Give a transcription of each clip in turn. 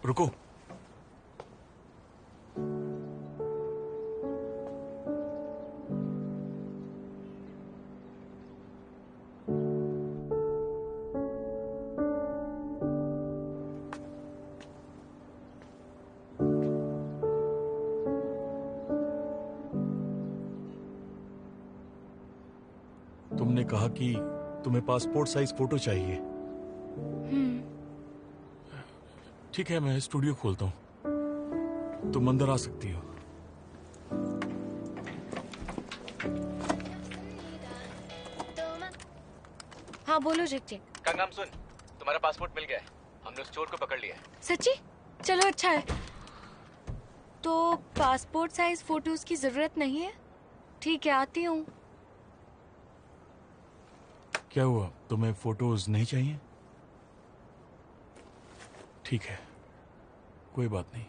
रुको। तुमने कहा कि तुम्हें पासपोर्ट साइज फोटो चाहिए। ठीक है, मैं स्टूडियो खोलता हूं, तुम अंदर आ सकती हो। हाँ बोलो जिक। कंगम सुन, तुम्हारा पासपोर्ट मिल गया है। हमने उस चोर को पकड़ लिया है। सच्ची? चलो अच्छा है। तो पासपोर्ट साइज फोटोज की जरूरत नहीं है? ठीक है, आती हूँ। क्या हुआ, तुम्हें फोटोज नहीं चाहिए? ठीक है, कोई बात नहीं।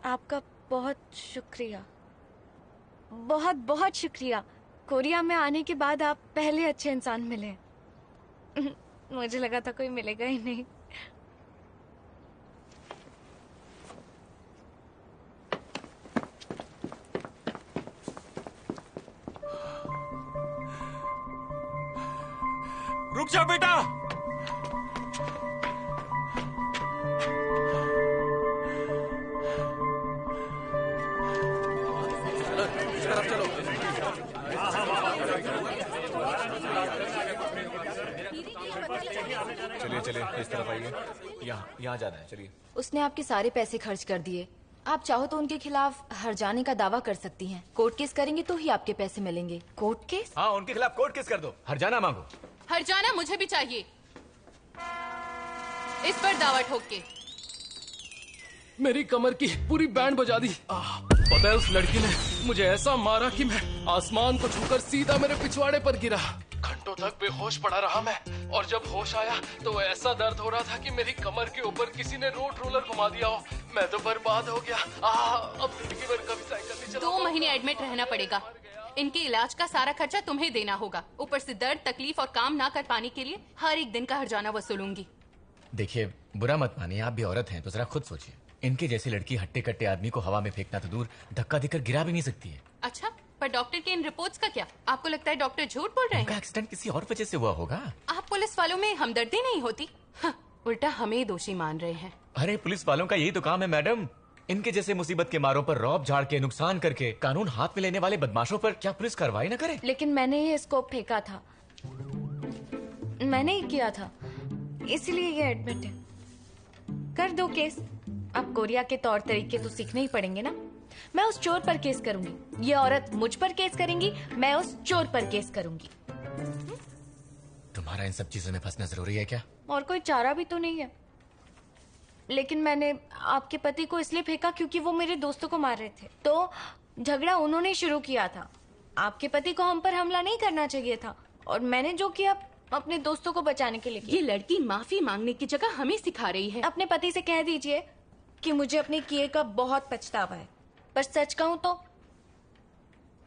आपका बहुत शुक्रिया, बहुत बहुत शुक्रिया। कोरिया में आने के बाद आप पहले अच्छे इंसान मिले। मुझे लगा था कोई मिलेगा ही नहीं। रुक जा बेटा। चलिए चलिए, इस तरफ आइए। यहाँ जाना है, चलिए। उसने आपके सारे पैसे खर्च कर दिए। आप चाहो तो उनके खिलाफ हर्जाने का दावा कर सकती हैं। कोर्ट केस करेंगे तो ही आपके पैसे मिलेंगे। Court case? हाँ, उनके खिलाफ कोर्ट केस कर दो। हर्जाना मांगो। हर्जाना मुझे भी चाहिए, इस पर दावा ठोक के। मेरी कमर की पूरी बैंड बजा दी। पता है, उस लड़की ने मुझे ऐसा मारा कि मैं आसमान को छूकर सीधा मेरे पिछवाड़े पर गिरा। घंटों तक बेहोश पड़ा रहा मैं, और जब होश आया तो ऐसा दर्द हो रहा था कि मेरी कमर के ऊपर किसी ने रोड रोलर घुमा दिया हो। मैं तो बर्बाद हो गया। अब जिंदगी भर कभी साइकिल नहीं चला। 2 महीने एडमिट रहना पड़ेगा। इनके इलाज का सारा खर्चा तुम्हें देना होगा। ऊपर से दर्द, तकलीफ और काम ना कर पाने के लिए हर एक दिन का हर्जाना वसूलूंगी। देखिए, बुरा मत मानिए, आप भी औरत हैं तो जरा खुद सोचिए। इनके जैसी लड़की हट्टे कट्टे आदमी को हवा में फेंकना तो दूर, धक्का देकर गिरा भी नहीं सकती है। अच्छा, पर डॉक्टर के इन रिपोर्ट्स का क्या? आपको लगता है डॉक्टर झूठ बोल रहे हैं? एक्सीडेंट किसी और वजह से हुआ होगा। आप पुलिस वालों में हमदर्दी नहीं होती? उल्टा हमें दोषी मान रहे हैं। अरे, पुलिस वालों का यही तो काम है मैडम। इनके जैसे मुसीबत के मारों पर रौब झाड़ के, नुकसान करके, कानून हाथ में लेने वाले बदमाशों पर क्या पुलिस कार्रवाई न करे? लेकिन मैंने ही इसको फेंका था, मैंने ही किया था, इसलिए ये एडमिट है। कर दो केस। अब कोरिया के तौर तरीके तो सीखने ही पड़ेंगे ना। मैं उस चोर पर केस करूंगी, ये औरत मुझ पर केस करेंगी, मैं उस चोर पर केस करूंगी। तुम्हारा इन सब चीजों में फंसना जरूरी है क्या? और कोई चारा भी तो नहीं है। लेकिन मैंने आपके पति को इसलिए फेंका क्योंकि वो मेरे दोस्तों को मार रहे थे। तो झगड़ा उन्होंने शुरू किया था। आपके पति को हम पर हमला नहीं करना चाहिए था, और मैंने जो किया अपने दोस्तों को बचाने के लिए किया। ये लड़की माफी मांगने की जगह हमें सिखा रही है। अपने पति से कह दीजिए कि मुझे अपने किए का बहुत पछतावा है, पर सच कहूं तो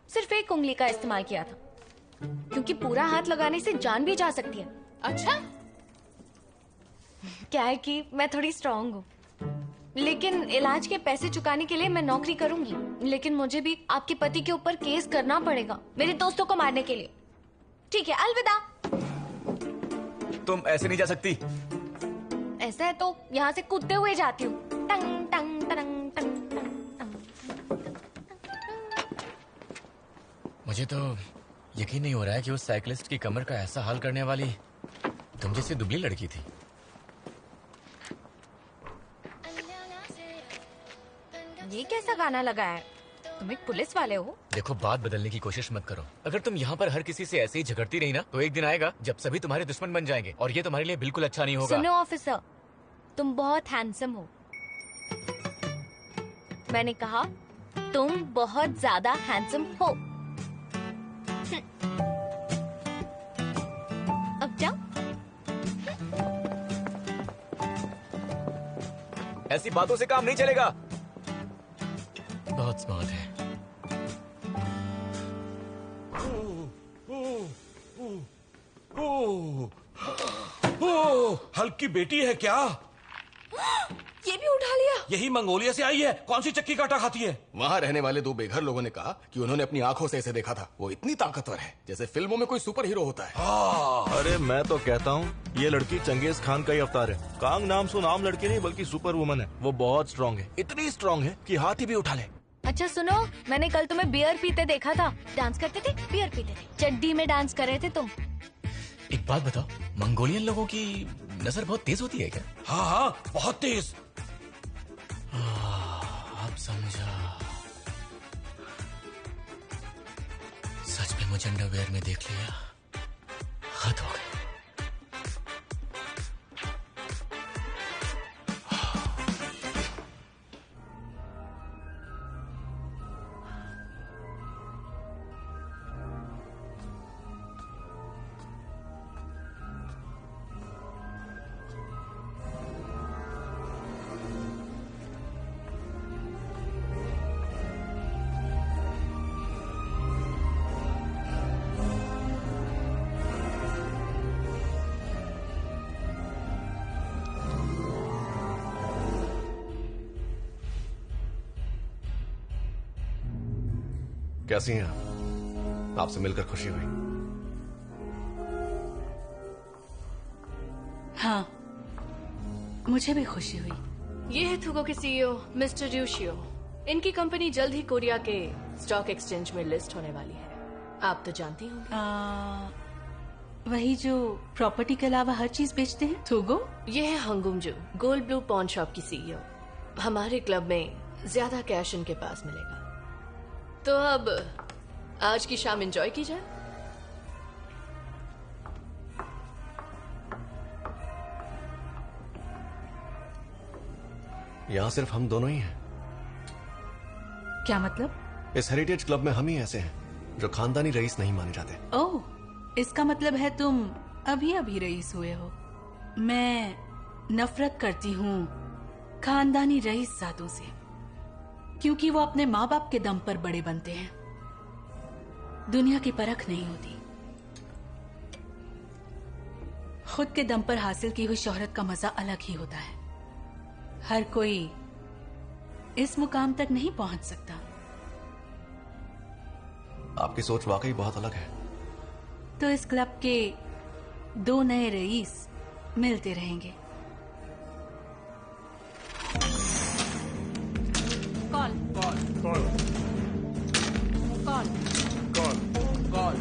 सिर्फ एक उंगली का इस्तेमाल किया था, क्योंकि पूरा हाथ लगाने से जान भी जा सकती है। अच्छा, क्या है कि मैं थोड़ी स्ट्रांग हूँ, लेकिन इलाज के पैसे चुकाने के लिए मैं नौकरी करूंगी। लेकिन मुझे भी आपके पति के ऊपर केस करना पड़ेगा मेरे दोस्तों को मारने के लिए। ठीक है, अलविदा। तुम ऐसे नहीं जा सकती। ऐसा है तो यहाँ से कूदते हुए जाती हूँ। टंग टंग टंग टंग टंग। मुझे तो यकीन नहीं हो रहा है कि उस साइकिलिस्ट की कमर का ऐसा हाल करने वाली तुम जैसी दुबली लड़की थी। ये कैसा गाना लगा है? तुम एक पुलिस वाले हो? देखो, बात बदलने की कोशिश मत करो। अगर तुम यहाँ पर हर किसी से ऐसे ही झगड़ती रही ना, तो एक दिन आएगा जब सभी तुम्हारे दुश्मन बन जाएंगे, और ये तुम्हारे लिए बिल्कुल अच्छा नहीं होगा। सुनो ऑफिसर, तुम बहुत हैंडसम हो। मैंने कहा तुम बहुत ज्यादा हैंडसम हो। अब जाओ। ऐसी बातों से काम नहीं चलेगा। बहुत स्मार्ट है। ओ, हल्क की बेटी है क्या? ये भी उठा लिया। यही मंगोलिया से आई है। कौन सी चक्की का आटा खाती है? वहाँ रहने वाले 2 बेघर लोगों ने कहा कि उन्होंने अपनी आंखों से इसे देखा था। वो इतनी ताकतवर है जैसे फिल्मों में कोई सुपर हीरो होता है। अरे मैं तो कहता हूँ ये लड़की चंगेज खान का ही अवतार है। कांग नाम सुन आम लड़की नहीं बल्कि सुपर वुमन है। वो बहुत स्ट्रांग है, इतनी स्ट्रांग है कि हाथी भी उठा ले। अच्छा सुनो, मैंने कल तुम्हें बियर पीते देखा था। डांस करते थे, बियर पीते थे, चड्डी में डांस कर रहे थे तुम। एक बात बताओ, मंगोलियन लोगों की नजर बहुत तेज होती है क्या? हाँ हाँ, बहुत तेज। अब समझा। सच में मुझे अंडरवेयर में देख लिया। हद हो गई। कैसी हैं आप? आपसे मिलकर खुशी हुई। हाँ, मुझे भी खुशी हुई। ये है थुगो के सीईओ मिस्टर ड्यूशियो। इनकी कंपनी जल्द ही कोरिया के स्टॉक एक्सचेंज में लिस्ट होने वाली है। आप तो जानती होंगी। वही जो प्रॉपर्टी के अलावा हर चीज बेचते हैं, थुगो। ये है हंगुमजू, गोल्ड ब्लू पॉन शॉप की सीईओ। हमारे क्लब में ज्यादा कैश इनके पास मिलेगा। तो अब आज की शाम एंजॉय की जाए। यहाँ सिर्फ हम दोनों ही हैं। क्या मतलब? इस हेरिटेज क्लब में हम ही ऐसे हैं जो खानदानी रईस नहीं माने जाते। ओह, इसका मतलब है तुम अभी अभी रईस हुए हो। मैं नफरत करती हूँ खानदानी रईस जादों से, क्योंकि वो अपने माँ बाप के दम पर बड़े बनते हैं। दुनिया की परख नहीं होती। खुद के दम पर हासिल की हुई शोहरत का मजा अलग ही होता है। हर कोई इस मुकाम तक नहीं पहुंच सकता। आपकी सोच वाकई बहुत अलग है। तो इस क्लब के 2 नए रईस मिलते रहेंगे। Call call call call call call.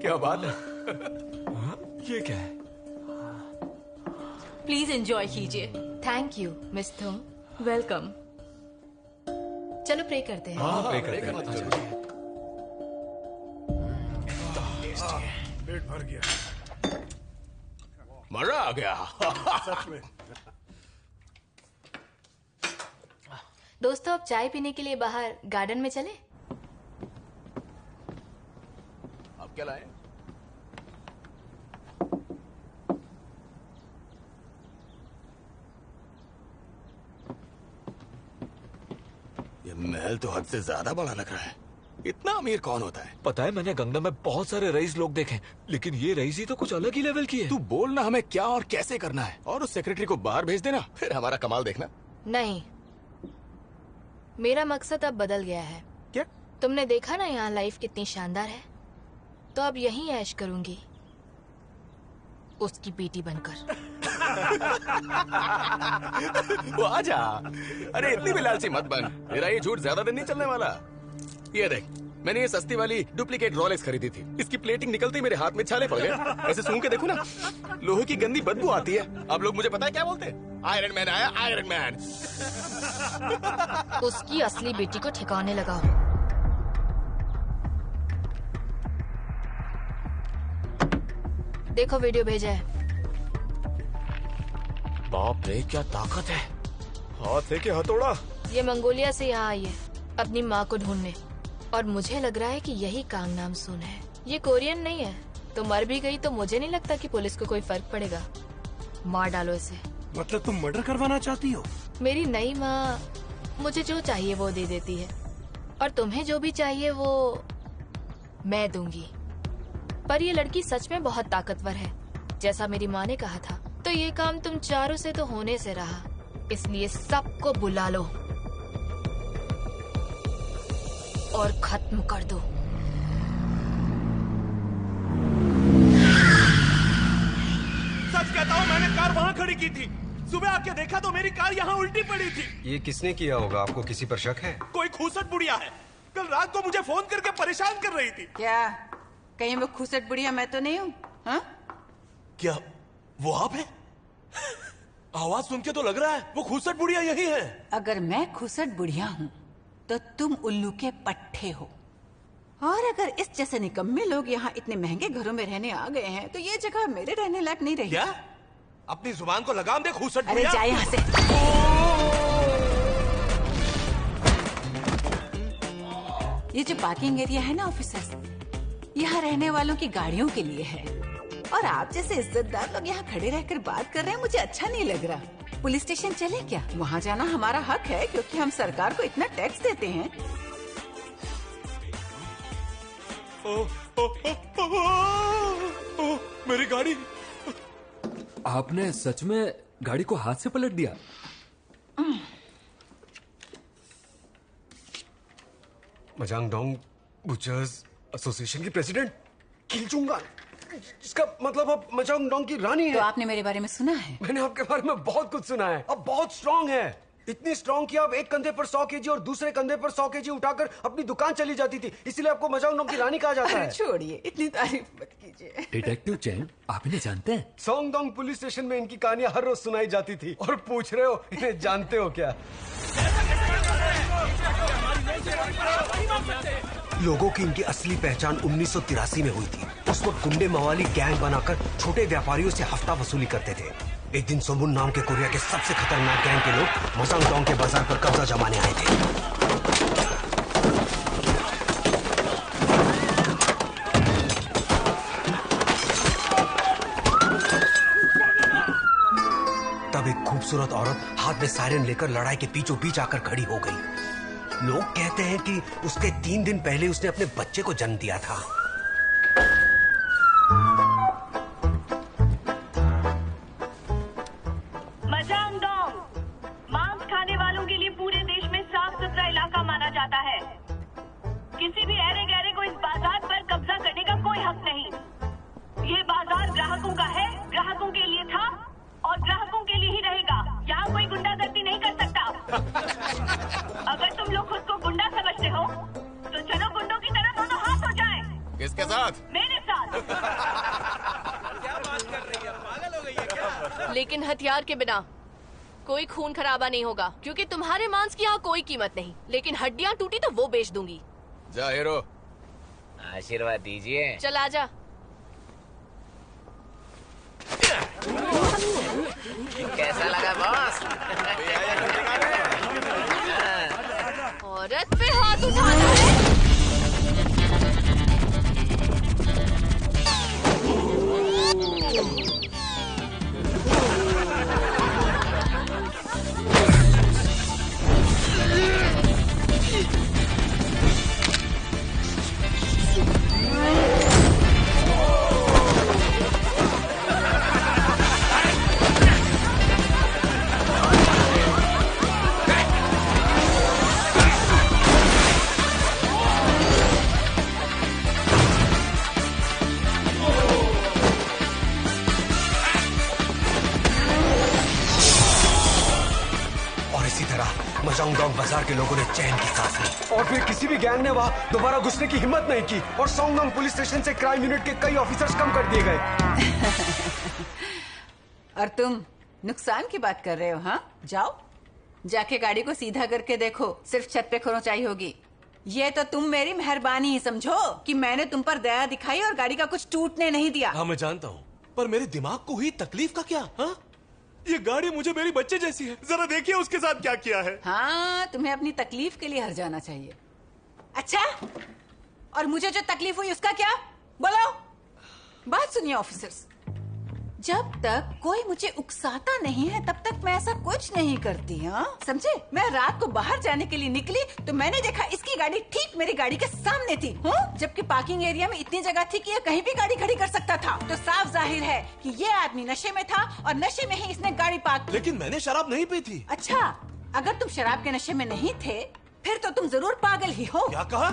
क्या बात है? ये क्या है? प्लीज एंजॉय कीजिए। थैंक यू मिस तुम। वेलकम। चलो प्रे करते हैं। हाँ, प्रे करते हैं। पेट भर गया। मजा आ गया। सच में। दोस्तों, अब चाय पीने के लिए बाहर गार्डन में चले? आप क्या लाए? ये महल तो हद से ज्यादा बड़ा लग रहा है। इतना अमीर कौन होता है? पता है, मैंने गंगा में बहुत सारे रईस लोग देखे, लेकिन ये रईस ही तो कुछ अलग ही लेवल की है। तू बोलना हमें क्या और कैसे करना है, और उस सेक्रेटरी को बाहर भेज देना, फिर हमारा कमाल देखना। नहीं, मेरा मकसद अब बदल गया है। क्या? तुमने देखा ना यहाँ लाइफ कितनी शानदार है, तो अब यहीं ऐश करूंगी उसकी बेटी बनकर। वो आजा। अरे इतनी भी लालची मत बन, मेरा ये झूठ ज्यादा दिन नहीं चलने वाला। ये देख, मैंने ये सस्ती वाली डुप्लीकेट रोलेक्स खरीदी थी। इसकी प्लेटिंग निकलते ही मेरे हाथ में छाले पड़ गए। ऐसे सूंघ के देखो ना, लोहे की गंदी बदबू आती है। अब लोग मुझे पता है क्या बोलते हैं? आयरन मैन आया, आयरन मैन। उसकी असली बेटी को ठिकाने लगाओ। देखो, वीडियो भेजा है। बाप रे, क्या ताकत है। हाथ है कि हथौड़ा? ये मंगोलिया से यहाँ आई है अपनी माँ को ढूंढने, और मुझे लग रहा है कि यही कांग नाम सुन है। ये कोरियन नहीं है, तो मर भी गई तो मुझे नहीं लगता कि पुलिस को कोई फर्क पड़ेगा। मार डालो इसे। मतलब तुम मर्डर करवाना चाहती हो? मेरी नई माँ मुझे जो चाहिए वो दे देती है, और तुम्हें जो भी चाहिए वो मैं दूंगी। पर ये लड़की सच में बहुत ताकतवर है, जैसा मेरी माँ ने कहा था। तो ये काम तुम चारों से तो होने से रहा, इसलिए सबको बुला लो और खत्म कर दो। सच कहता हूँ, मैंने कार वहाँ खड़ी की थी। सुबह आके देखा तो मेरी कार यहाँ उल्टी पड़ी थी। ये किसने किया होगा? आपको किसी पर शक है? कोई खूसट बुढ़िया है, कल रात को मुझे फोन करके परेशान कर रही थी। क्या कहीं वो खूसट बुढ़िया मैं तो नहीं हूँ? हाँ? क्या वो आप है? आवाज सुन के तो लग रहा है वो खूसट बुढ़िया यही है। अगर मैं खूसट बुढ़िया हूँ तो तुम उल्लू के पट्टे हो। और अगर इस जैसे निकम्मे लोग यहाँ इतने महंगे घरों में रहने आ गए हैं तो ये जगह मेरे रहने लायक नहीं रही। क्या? अपनी जुबान को लगाम दे खूसट अरे बुढ़िया। जा यहाँ से। ये जो पार्किंग एरिया है ना ऑफिसर्स, यहाँ रहने वालों की गाड़ियों के लिए है, और आप जैसे इज्जतदार लोग यहाँ खड़े रहकर बात कर रहे हैं, मुझे अच्छा नहीं लग रहा। पुलिस स्टेशन चले क्या? वहाँ जाना हमारा हक है क्योंकि हम सरकार को इतना टैक्स देते हैं। मेरी गाड़ी। आपने सच में गाड़ी को हाथ से पलट दिया? मजांगडोंग बुचर्स एसोसिएशन की प्रेसिडेंट खिलचूंगा, इसका मतलब अब मजांगडोंग की रानी है। तो आपने मेरे बारे में सुना है? मैंने आपके बारे में बहुत कुछ सुना है। अब बहुत स्ट्रांग है, इतनी स्ट्रांग कि आप एक कंधे पर 100 केजी और दूसरे कंधे पर 100 केजी उठाकर अपनी दुकान चली जाती थी, इसलिए आपको मजांगडोंग की रानी कहा जाता है। छोड़िए, इतनी तारीफ मत कीजिए। डिटेक्टिव चैन, आप इन्हें जानते हैं? सोंगडोंग पुलिस स्टेशन में इनकी कहानियां हर रोज सुनाई जाती थी। और पूछ रहे हो इन्हें जानते हो क्या? लोगों की इनकी असली पहचान 1983 में हुई थी। उस वक्त गुंडे मवाली गैंग बनाकर छोटे व्यापारियों से हफ्ता वसूली करते थे। एक दिन सोमुन नाम के कोरिया के सबसे खतरनाक गैंग के लोग मजांगडोंग के बाजार पर कब्जा जमाने आए थे। तब एक खूबसूरत औरत हाथ में सायरन लेकर लड़ाई के बीचों बीच आकर खड़ी हो गई। लोग कहते हैं कि उसके 3 दिन पहले उसने अपने बच्चे को जन्म दिया था। मजांगडोंग मांस खाने वालों के लिए पूरे देश में साफ सुथरा इलाका माना जाता है। किसी भी ऐरे गहरे को इस बाजार पर कब्जा करने का कोई हक नहीं। ये बाजार ग्राहकों का है, ग्राहकों के लिए था और ग्राहकों के लिए ही रहेगा। यहाँ कोई गुंडागर्दी नहीं कर सकता। अगर तुम लोग खुद को गुंडा समझते हो तो चलो गुंडों की तरह दोनों हाथ हो जाएं। किसके साथ? मेरे साथ। क्या बात कर रही है? पागल हो गई है क्या? लेकिन हथियार के बिना कोई खून खराबा नहीं होगा, क्योंकि तुम्हारे मांस की यहाँ कोई कीमत नहीं। लेकिन हड्डियाँ टूटी तो वो बेच दूंगी। जा हीरो, आशीर्वाद दीजिए। चल आजा। कैसा लगा बॉस? औरत पे हाथ उठाना है? मजांगडोंग बाजार के लोगों ने चैन की सांस ली और फिर किसी भी गैंग ने वहाँ दोबारा घुसने की हिम्मत नहीं की और सोंगडोंग पुलिस स्टेशन से क्राइम यूनिट के कई ऑफिसर्स कम कर दिए गए। और तुम नुकसान की बात कर रहे हो? हाँ, जाओ जाके गाड़ी को सीधा करके देखो, सिर्फ छत पे खरोंचाई होगी। ये तो तुम मेरी मेहरबानी ही समझो कि मैंने तुम पर दया दिखाई और गाड़ी का कुछ टूटने नहीं दिया। हाँ मैं जानता हूँ, पर मेरे दिमाग को हुई तकलीफ का क्या? हाँ, ये गाड़ी मुझे मेरी बच्चे जैसी है, जरा देखिए उसके साथ क्या किया है। हाँ, तुम्हें अपनी तकलीफ के लिए हर जाना चाहिए। अच्छा, और मुझे जो तकलीफ हुई उसका क्या? बोलो। बात सुनिए ऑफिसर्स, जब तक कोई मुझे उकसाता नहीं है तब तक मैं ऐसा कुछ नहीं करती। हाँ समझे? मैं रात को बाहर जाने के लिए निकली तो मैंने देखा इसकी गाड़ी ठीक मेरी गाड़ी के सामने थी। जबकि पार्किंग एरिया में इतनी जगह थी कि ये कहीं भी गाड़ी खड़ी कर सकता था। तो साफ जाहिर है कि ये आदमी नशे में था और नशे में ही इसने गाड़ी पार्क की। लेकिन मैंने शराब नहीं पी थी। अच्छा, अगर तुम शराब के नशे में नहीं थे फिर तो तुम जरूर पागल ही हो। क्या कहा?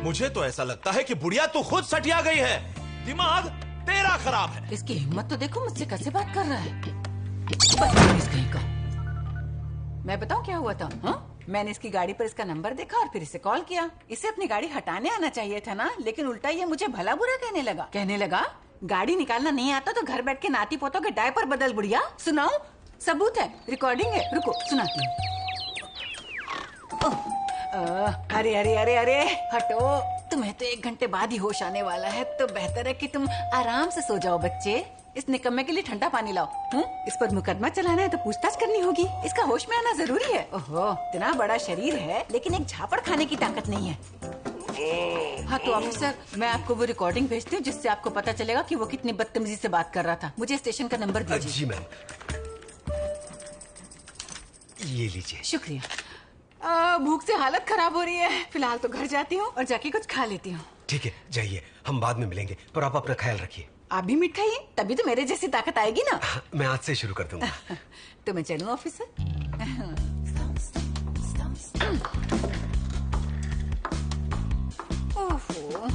मुझे तो ऐसा लगता है कि बुढ़िया तू खुद सटिया गई है, दिमाग तेरा खराब है। इसकी हिम्मत तो देखो, मुझसे कैसे बात कर रहा है। बदतमीज कहीं का। मैं बताऊं क्या हुआ था? हाँ? मैंने इसकी गाड़ी पर इसका नंबर देखा और फिर इसे कॉल किया। इसे अपनी गाड़ी हटाने आना चाहिए था ना, लेकिन उल्टा ये मुझे भला बुरा कहने लगा गाड़ी निकालना नहीं आता तो घर बैठ के नाती पोतों के डायपर बदल। बुढ़िया सुनाऊं? सबूत है, रिकॉर्डिंग है, रुको सुनाती हूँ। अरे अरे अरे अरे हटो, तुम्हें तो 1 घंटे बाद ही होश आने वाला है, तो बेहतर है कि तुम आराम से सो जाओ बच्चे। इस निकम्मे के लिए ठंडा पानी लाओ। इस पर मुकदमा चलाना है तो पूछताछ करनी होगी। इसका होश में आना जरूरी है। ओहो, इतना बड़ा शरीर है लेकिन एक झापड़ खाने की ताकत नहीं है। हाँ तो ऑफिसर, मैं आपको वो रिकॉर्डिंग भेजती हूँ जिससे आपको पता चलेगा कि वो कितनी बदतमीजी से बात कर रहा था। मुझे स्टेशन का नंबर दीजिए। जी मैम, ये लीजिए। शुक्रिया। भूख से हालत खराब हो रही है, फिलहाल तो घर जाती हूँ और जाके कुछ खा लेती हूँ। ठीक है जाइए, हम बाद में मिलेंगे, पर आप अपना ख्याल रखिए। आप भी मीठ खाइए, तभी तो मेरे जैसी ताकत आएगी ना। मैं आज से शुरू कर दूंगा। तो मैं चलूं ऑफिसर? ओहो।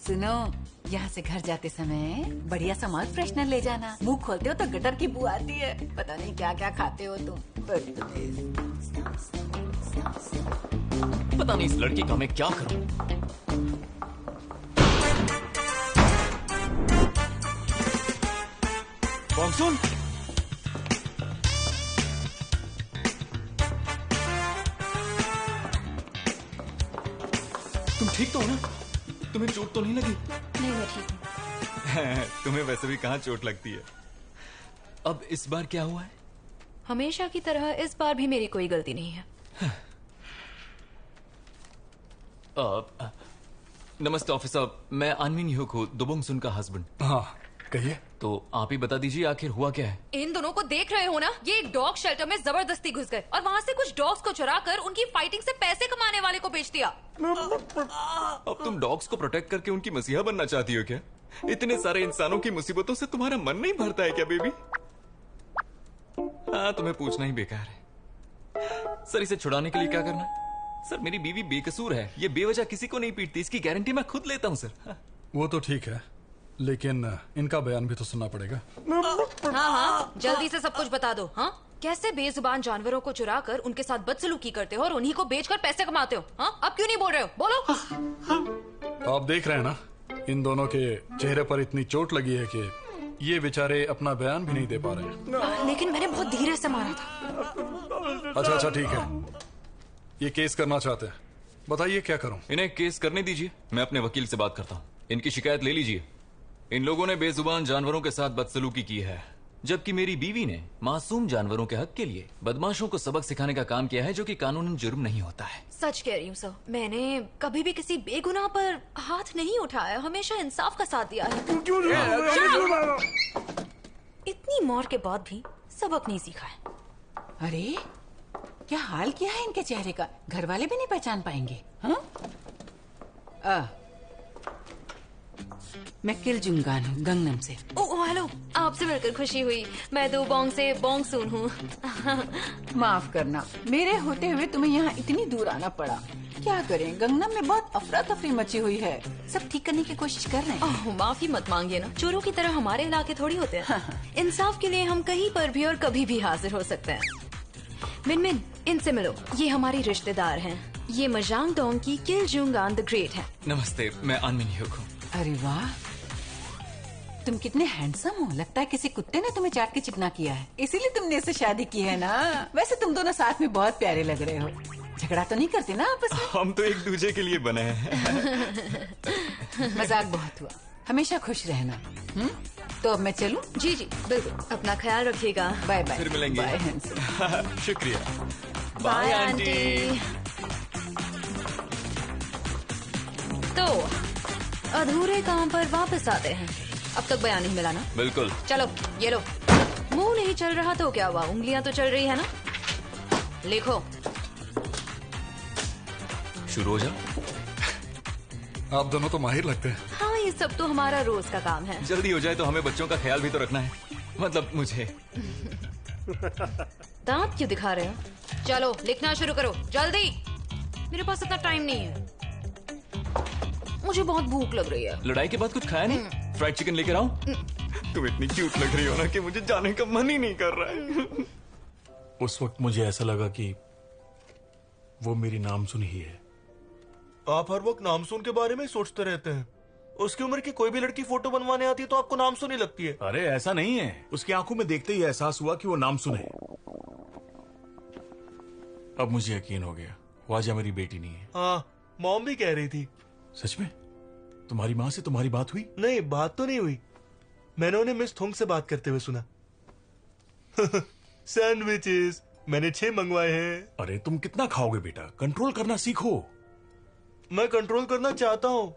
सुनो, यहाँ से घर जाते समय बढ़िया सा माउथ फ्रेशनर ले जाना। मुंह खोलते हो तो गटर की बू आती है। पता नहीं क्या क्या खाते हो तुम। पता नहीं इस लड़की का मैं क्या करूं। बॉन्सुन, तुम ठीक तो हो ना? तुम्हें चोट तो नहीं लगी? नहीं, मैं ठीक हूँ। तुम्हें वैसे भी कहाँ चोट लगती है। अब इस बार क्या हुआ है? हमेशा की तरह इस बार भी मेरी कोई गलती नहीं है। नमस्ते ऑफिसर, मैं अनविन ह्यूक हूँ, दुबोंग सुन का हस्बैंड। हाँ कहिए। तो आप ही बता दीजिए आखिर हुआ क्या है? इन दोनों को देख रहे हो ना, ये एक डॉग शेल्टर में जबरदस्ती घुस गए और वहाँ से कुछ डॉग्स को चुरा कर उनकी फाइटिंग से पैसे कमाने वाले को बेच दिया। अब तुम डॉग्स को प्रोटेक्ट करके उनकी मसीहा बनना चाहती हो क्या? इतने सारे इंसानों की मुसीबतों से तुम्हारा मन नहीं भरता है क्या बेबी? हाँ, तुम्हें पूछना ही बेकार है। सर, इसे छुड़ाने के लिए क्या करना है? सर, मेरी बीवी बेकसूर है, ये बेवजह किसी को नहीं पीटती, इसकी गारंटी मैं खुद लेता हूँ सर। वो तो ठीक है, लेकिन इनका बयान भी तो सुनना पड़ेगा। हाँ हाँ, जल्दी से सब कुछ बता दो। हाँ, कैसे बेजुबान जानवरों को चुरा कर उनके साथ बदसलूकी करते हो और उन्हीं को बेचकर पैसे कमाते हो? हाँ, अब क्यों नहीं बोल रहे हो? बोलो। आप देख रहे हैं ना, इन दोनों के चेहरे पर इतनी चोट लगी है कि ये बेचारे अपना बयान भी नहीं दे पा रहे हैं। लेकिन मैंने बहुत धीरे से मारा था। अच्छा ठीक है, ये केस करना चाहते हैं, बताइए क्या करूं? इन्हें केस करने दीजिए, मैं अपने वकील से बात करता हूँ। इनकी शिकायत ले लीजिए। इन लोगों ने बेजुबान जानवरों के साथ बदसलूकी की है, जबकि मेरी बीवी ने मासूम जानवरों के हक के लिए बदमाशों को सबक सिखाने का काम किया है, जो कि कानूनन जुर्म नहीं होता है। सच कह रही हूँ सर, मैंने कभी भी किसी बेगुनाह पर हाथ नहीं उठाया, हमेशा इंसाफ का साथ दिया है। इतनी मार के बाद भी सबक नहीं सीखा है। अरे क्या हाल किया है इनके चेहरे का, घर वाले भी नहीं पहचान पाएंगे। हाँ, मैं किल जुंगान हूँ, गंगनम से। ओह हेलो, आपसे मिलकर खुशी हुई। मैं दुबोंग से बोंगसून हूँ। माफ करना, मेरे होते हुए तुम्हें यहाँ इतनी दूर आना पड़ा। क्या करें, गंगनम में बहुत अफरा तफरी मची हुई है, सब ठीक करने की कोशिश कर रहे हैं। ओह, माफी मत मांगिए ना, चोरों की तरह हमारे इलाके थोड़ी होते हैं। इंसाफ के लिए हम कहीं पर भी और कभी भी हाजिर हो सकते हैं। मिनमिन, इनसे मिलो, ये हमारी रिश्तेदार हैं। ये मजांग डोंग की किल जुंगान द ग्रेट हैं। नमस्ते, मैं अनविन ह्यूक हूँ। अरे वाह, तुम कितने हैंडसम हो, लगता है किसी कुत्ते ने तुम्हें चाट के चिकना किया है, इसीलिए तुमने इससे शादी की है ना। वैसे तुम दोनों साथ में बहुत प्यारे लग रहे हो, झगड़ा तो नहीं करते ना आपस में? हम तो एक दूसरे के लिए बने हैं। मजाक बहुत हुआ, हमेशा खुश रहना। तो अब मैं चलूं? जी जी बिल्कुल, अपना ख्याल रखिएगा। Bye bye. फिर मिलेंगे। Bye handsome. शुक्रिया। Bye aunty. अधूरे काम पर वापस आते हैं। अब तक बयान नहीं मिला ना? बिल्कुल। चलो ये लो। मुंह नहीं चल रहा तो क्या हुआ, उंगलियां तो चल रही है ना? लिखो। शुरू हो जा। आप दोनों तो माहिर लगते हैं। हाँ, ये सब तो हमारा रोज का काम है। जल्दी हो जाए तो हमें बच्चों का ख्याल भी तो रखना है, मतलब मुझे। दांत क्यों दिखा रहे हो? चलो लिखना शुरू करो जल्दी, मेरे पास इतना टाइम नहीं है, मुझे बहुत भूख लग रही है। लड़ाई के बाद कुछ खाया नहीं? फ्राइड चिकन लेकर आऊं? तुम इतनी क्यूट लग रही हो ना कि मुझे जाने का मन ही नहीं कर रहा है। उस वक्त मुझे ऐसा लगा कि वो मेरी नामसुन ही है। आप हर वक्त नामसुन के बारे में सोचते रहते हैं। उसकी उम्र की कोई भी लड़की फोटो बनवाने आती है तो आपको नामसुन ही लगती है। अरे ऐसा नहीं है, उसकी आंखों में देखते ही एहसास हुआ कि वो नामसुन है। अब मुझे यकीन हो गया, वाजा मेरी बेटी नहीं है। हाँ, मॉम भी कह रही थी। सच में? तुम्हारी माँ से तुम्हारी बात हुई? नहीं, बात तो नहीं हुई, मैंने उन्हें मिस थोंग से बात करते हुए सुना। सैंडविचेस मैंने 6 मंगवाए हैं। अरे तुम कितना खाओगे बेटा, कंट्रोल करना सीखो। मैं कंट्रोल करना चाहता हूँ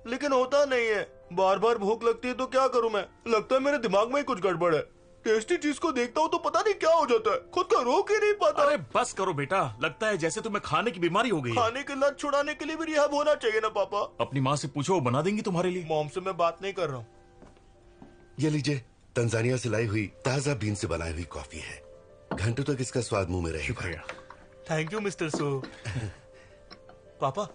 लेकिन होता नहीं है। बार बार भूख लगती है तो क्या करूँ मैं? लगता है मेरे दिमाग में ही कुछ गड़बड़ है। टेस्टी चीज को देखता हूँ तो पता नहीं क्या हो जाता है, खुद का रोक ही नहीं पाता। अरे बस करो बेटा, लगता है जैसे तुम्हें खाने की बीमारी हो गई। खाने की लत छुड़ाने के लिए भी रिहाब होना चाहिए ना पापा। अपनी माँ से पूछो, वो बना देंगी तुम्हारे लिए। मॉम से मैं बात नहीं कर रहा हूँ। ये लीजिए, तंजानिया से लाई हुई ताजा बीन से बनाई हुई कॉफी है। घंटों तक इसका स्वाद मुंह में रहेगा। शुक्रिया। Thank you mister so. पापा,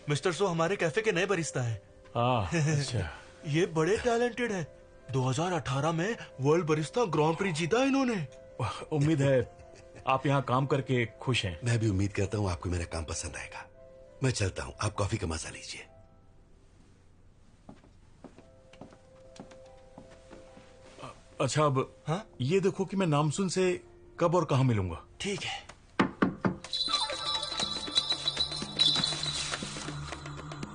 मिस्टर सो हमारे कैफे के नए बरिस्ता है। अच्छा। ये बड़े टैलेंटेड है। 2018 में वर्ल्ड बरिस्ता ग्रांड प्री जीता इन्होंने। उम्मीद है आप यहाँ काम करके खुश हैं। मैं भी उम्मीद करता हूँ आपको मेरा काम पसंद आएगा। मैं चलता हूँ, आप कॉफी का मजा लीजिए। अच्छा अब हाँ? ये देखो कि मैं नामसुन से कब और कहाँ मिलूंगा। ठीक है।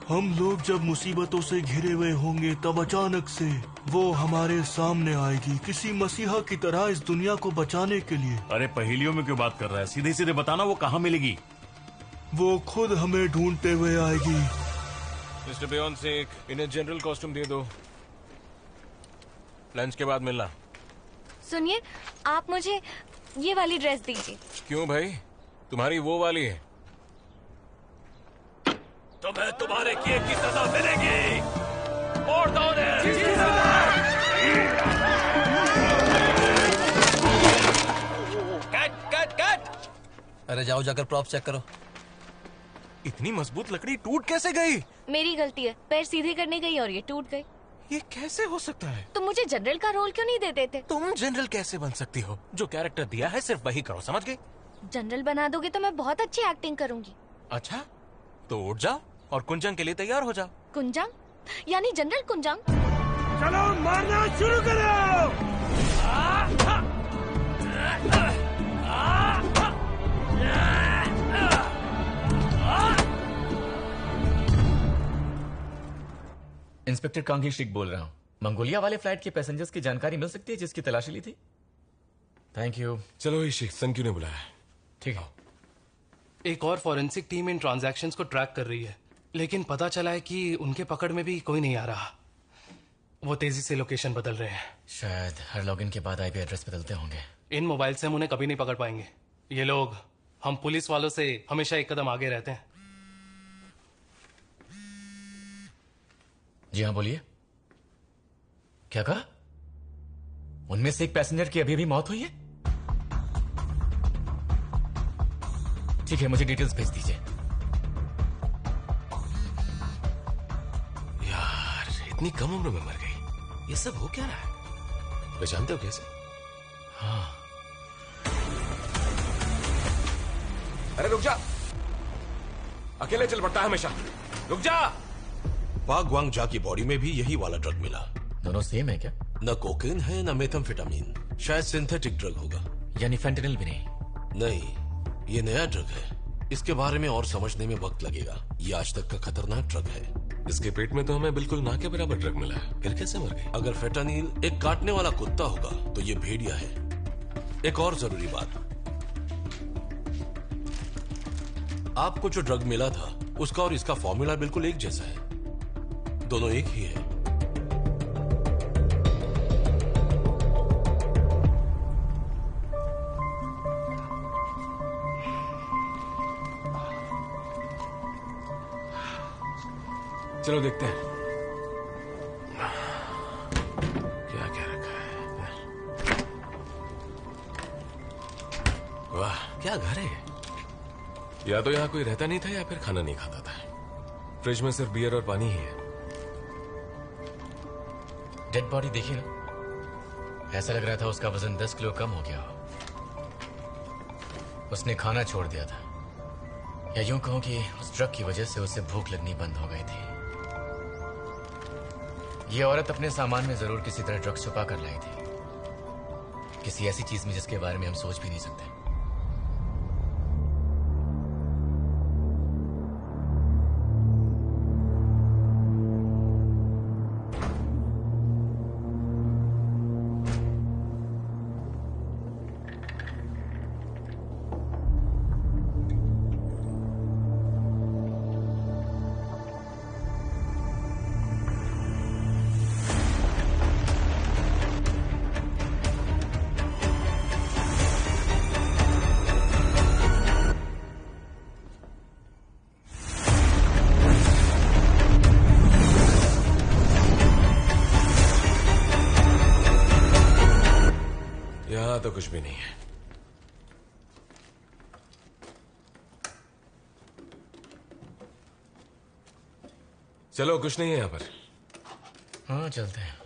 हम लोग जब मुसीबतों से घिरे हुए होंगे तब अचानक से वो हमारे सामने आएगी, किसी मसीहा की तरह इस दुनिया को बचाने के लिए। अरे पहेलियों में क्यों बात कर रहा है, सीधे सीधे बताना वो कहाँ मिलेगी। वो खुद हमें ढूंढते हुए आएगी। मिस्टर बेयोंसे, इन्हें जनरल कॉस्ट्यूम दे दो, लंच के बाद मिलना। सुनिए, आप मुझे ये वाली ड्रेस दीजिए। क्यों भाई, तुम्हारी वो वाली है? तुम्हें तुम्हारे किए की सजा मिलेगी। और दो कट कट कट। अरे जाओ जाकर प्रॉप चेक करो। इतनी मजबूत लकड़ी टूट कैसे गई? मेरी गलती है, पैर सीधे करने गई और ये टूट गई। ये कैसे हो सकता है? तुम मुझे जनरल का रोल क्यों नहीं दे देते? तुम जनरल कैसे बन सकती हो? जो कैरेक्टर दिया है सिर्फ वही करो, समझ गई? जनरल बना दोगे तो मैं बहुत अच्छी एक्टिंग करूंगी। अच्छा, तो उठ जाओ और कुंजंग के लिए तैयार हो जाओ। कुंजंग? यानी जनरल कुंजंग? चलो मारना शुरू करो। इंस्पेक्टर कांगी शिक बोल रहा हूँ। मंगोलिया वाले फ्लाइट के पैसेंजर्स की जानकारी मिल सकती है जिसकी तलाशी ली थी? Thank you. चलो इशिक, संक्यू ने बुलाया। ठीक है। एक और फॉरेंसिक टीम इन ट्रांजैक्शंस को ट्रैक कर रही है, लेकिन पता चला है कि उनके पकड़ में भी कोई नहीं आ रहा। वो तेजी से लोकेशन बदल रहे हैं। शायद हर लॉगिन के बाद आईपी एड्रेस बदलते होंगे। इन मोबाइल से हम उन्हें कभी नहीं पकड़ पाएंगे। ये लोग हम पुलिस वालों से हमेशा एक कदम आगे रहते हैं। जी हाँ, बोलिए। क्या कहा? उनमें से एक पैसेंजर की अभी भी मौत हुई है? ठीक है, मुझे डिटेल्स भेज दीजिए। यार, इतनी कम उम्र में मर गई। ये सब हो क्या रहा है? पहचानते हो कैसे? हाँ। अरे रुक जा, अकेले चल पड़ता है हमेशा। रुक जा। पाक ग्वांग जा की बॉडी में भी यही वाला ड्रग मिला। दोनों सेम है क्या? न कोकेन है न मेथाम्फेटामिन, शायद सिंथेटिक ड्रग होगा। यानी फेंटेनिल भी नहीं? नहीं, ये नया ड्रग है। इसके बारे में और समझने में वक्त लगेगा। ये आज तक का खतरनाक ड्रग है। इसके पेट में तो हमें बिल्कुल ना के बराबर ड्रग मिला है, फिर कैसे मर गए? अगर फेंटानिल एक काटने वाला कुत्ता होगा तो ये भेड़िया है। एक और जरूरी बात, आपको जो ड्रग मिला था उसका और इसका फॉर्मूला बिल्कुल एक जैसा है। दोनों एक ही है। चलो देखते हैं क्या क्या रखा है। वाह, क्या घर है। या तो यहाँ कोई रहता नहीं था या फिर खाना नहीं खाता था। फ्रिज में सिर्फ बियर और पानी ही है। डेड बॉडी देखी ना, ऐसा लग रहा था उसका वजन 10 किलो कम हो गया हो। उसने खाना छोड़ दिया था, या यूं कहूं कि उस ड्रग की वजह से उसे भूख लगनी बंद हो गई थी। ये औरत अपने सामान में जरूर किसी तरह ड्रग्स छुपा कर लाई थी, किसी ऐसी चीज में जिसके बारे में हम सोच भी नहीं सकते। तो कुछ भी नहीं है। चलो, कुछ नहीं है यहाँ पर। हाँ, चलते हैं।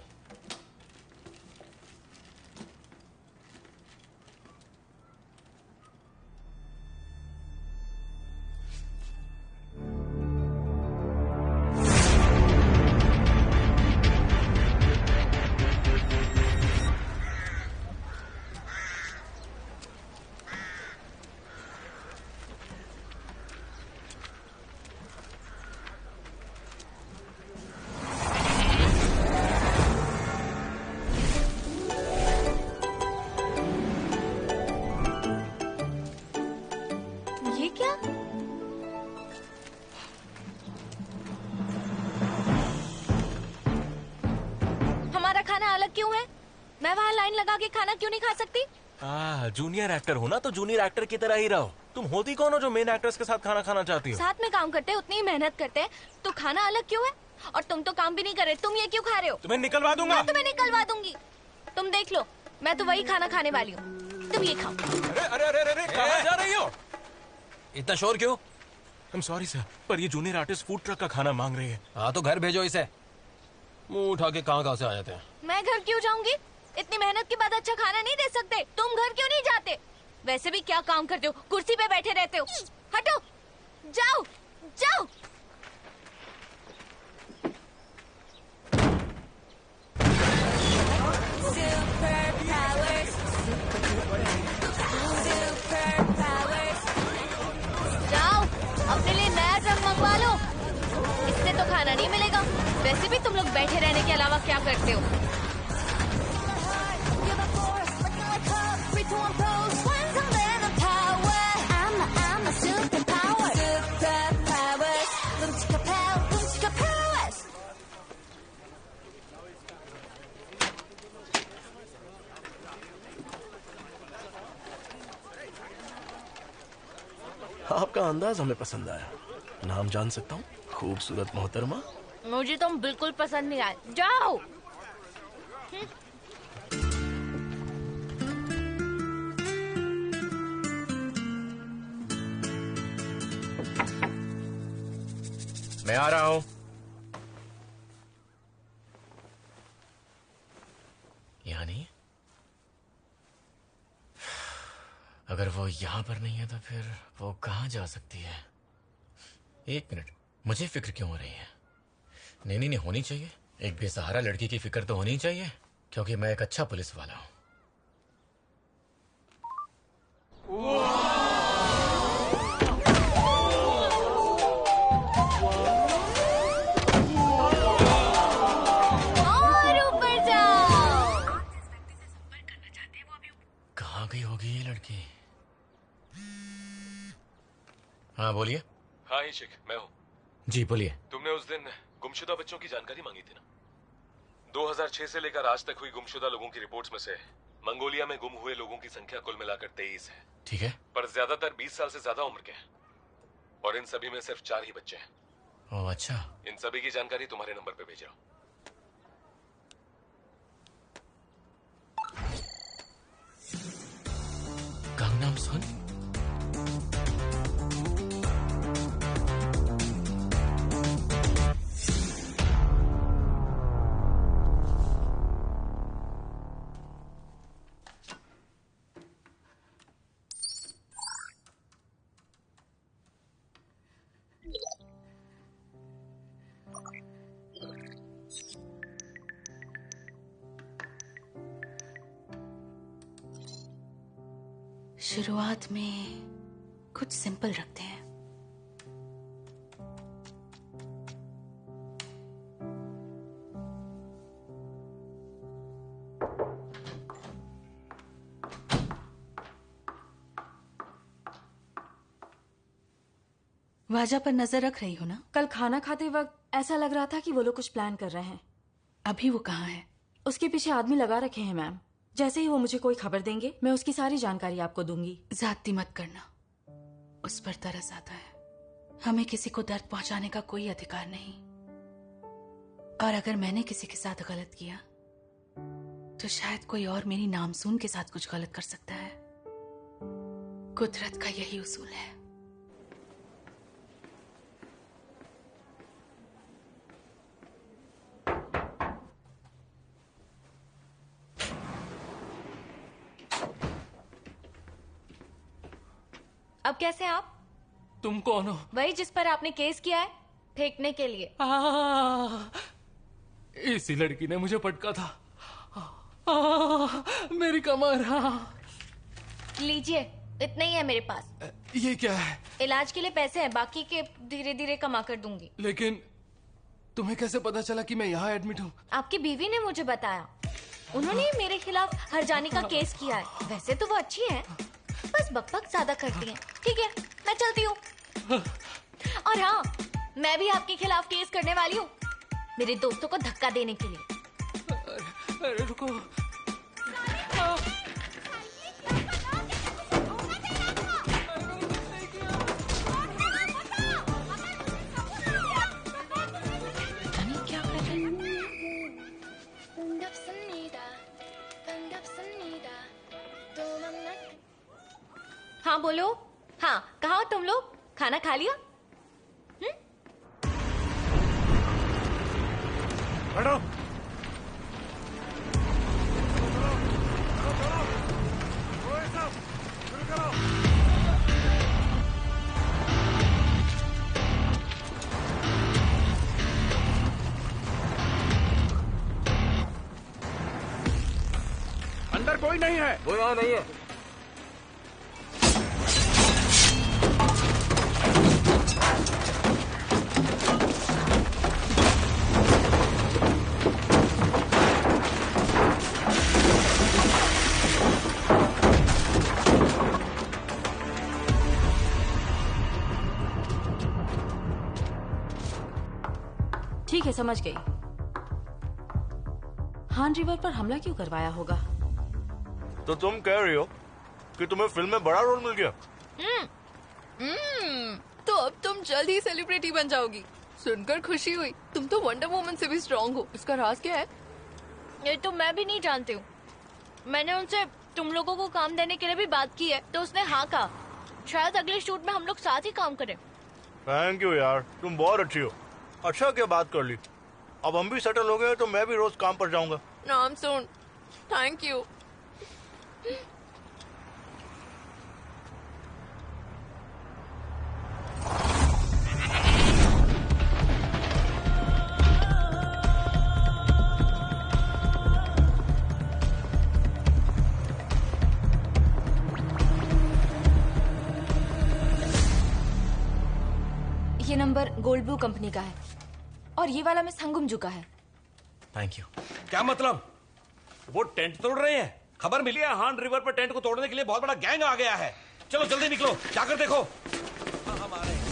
जूनियर एक्टर हो ना तो जूनियर एक्टर की तरह ही रहो। तुम होती कौन हो जो मेन एक्टर्स के साथ खाना खाना चाहती हो? साथ में काम करते हैं, उतनी ही मेहनत करते हैं, तो खाना अलग क्यों है? और तुम तो काम भी नहीं कर रहे, तुम ये क्यों खा रहे हो? तुम्हें निकलवा दूंगा। मैं तुम्हें निकलवा दूंगी। तुम देख लो, मैं तो वही खाना खाने वाली हूँ, तुम ये खाओ। अरे अरे अरे अरे, कहाँ जा रही हो? इतना शोर क्यों? I'm sorry सर, पर ये जूनियर आर्टिस्ट फूड ट्रक का खाना मांग रही है। हाँ तो घर भेजो इसे। मुंह उठा के कहाँ से आ जाते हैं। मैं घर क्यों जाऊंगी? इतनी मेहनत के बाद अच्छा खाना नहीं दे सकते? तुम घर क्यों नहीं जाते? वैसे भी क्या काम करते हो, कुर्सी पे बैठे रहते हो। हटो, जाओ जाओ। जाओ, अपने लिए नया ड्रग मंगवा लो। इससे तो खाना नहीं मिलेगा। वैसे भी तुम लोग बैठे रहने के अलावा क्या करते हो? आपका अंदाज हमें पसंद आया। नाम जान सकता हूँ? खूबसूरत मोहतरमा। मुझे तुम बिल्कुल पसंद नहीं आए, जाओ। मैं आ रहा हूं। यानी अगर वो यहां पर नहीं है तो फिर वो कहां जा सकती है? एक मिनट, मुझे फिक्र क्यों हो रही है? नहीं, होनी चाहिए। एक बेसहारा लड़की की फिक्र तो होनी चाहिए, क्योंकि मैं एक अच्छा पुलिस वाला हूं। और ऊपर जाओ। कहाँ गई होगी ये लड़की? हाँ बोलिए। हाँ इशिक, मैं हूँ। जी बोलिए। तुमने उस दिन गुमशुदा बच्चों की जानकारी मांगी थी ना? 2006 से लेकर आज तक हुई गुमशुदा लोगों की रिपोर्ट्स में से मंगोलिया में गुम हुए लोगों की संख्या कुल मिलाकर 23 है। ठीक है। पर ज्यादातर 20 साल से ज्यादा उम्र के हैं और इन सभी में सिर्फ 4 ही बच्चे हैं। ओह अच्छा। इन सभी की जानकारी तुम्हारे नंबर पे भेज रहा हूं। गांगनाम सुन। शुरुआत में कुछ सिंपल रखते हैं। वाजा पर नजर रख रही हो ना? कल खाना खाते वक्त ऐसा लग रहा था कि वो लोग कुछ प्लान कर रहे हैं। अभी वो कहाँ है? उसके पीछे आदमी लगा रखे हैं मैम। जैसे ही वो मुझे कोई खबर देंगे मैं उसकी सारी जानकारी आपको दूंगी। ज्यादती मत करना, उस पर तरस आता है। हमें किसी को दर्द पहुंचाने का कोई अधिकार नहीं, और अगर मैंने किसी के साथ गलत किया तो शायद कोई और मेरी नामसून के साथ कुछ गलत कर सकता है। कुदरत का यही उसूल है। अब कैसे हैं आप? तुम कौन हो? वही जिस पर आपने केस किया है फेंकने के लिए। इसी लड़की ने मुझे पटका था। मेरी कमर। लीजिए, इतना ही है मेरे पास। ये क्या है? इलाज के लिए पैसे हैं, बाकी के धीरे धीरे कमा कर दूंगी। लेकिन तुम्हें कैसे पता चला कि मैं यहाँ एडमिट हूँ? आपकी बीवी ने मुझे बताया। उन्होंने मेरे खिलाफ हर्जानी का केस किया है। वैसे तो वो अच्छी है, बस बकबक ज्यादा करती हैं। ठीक है, मैं चलती हूँ। और हाँ, मैं भी आपके खिलाफ केस करने वाली हूँ, मेरे दोस्तों को धक्का देने के लिए। अरे रुको। हाँ बोलो। हाँ, कहाँ हो तुम लोग? खाना खा लिया? बैठो। अंदर कोई नहीं है। वो यहाँ नहीं है। ठीक है, समझ गई। हान रिवर पर हमला क्यों करवाया होगा? तो तुम कह रही हो कि तुम्हें फिल्म में बड़ा रोल मिल गया? तो अब तुम जल्द ही सेलिब्रिटी बन जाओगी। सुनकर खुशी हुई। तुम तो वंडर वुमन से भी स्ट्रांग हो। इसका राज क्या है? ये तो मैं भी नहीं जानती हूँ। मैंने उनसे तुम लोगों को काम देने के लिए भी बात की है, तो उसने हाँ कहा। शायद अगले शूट में हम लोग साथ ही काम करें। थैंक यू यार, तुम बहुत अच्छी हो। अच्छा क्या बात कर ली। अब हम भी सेटल हो गए तो मैं भी रोज काम पर जाऊंगा। नाम सुन, थैंक यू। ये नंबर गोल्ड ब्लू कंपनी का है और ये वाला मिस हंगुमजू का है। Thank you. क्या मतलब? वो टेंट तोड़ रहे हैं। खबर मिली है हान रिवर पर टेंट को तोड़ने के लिए बहुत बड़ा गैंग आ गया है। चलो जल्दी निकलो, जाकर देखो। हम आ रहे हैं।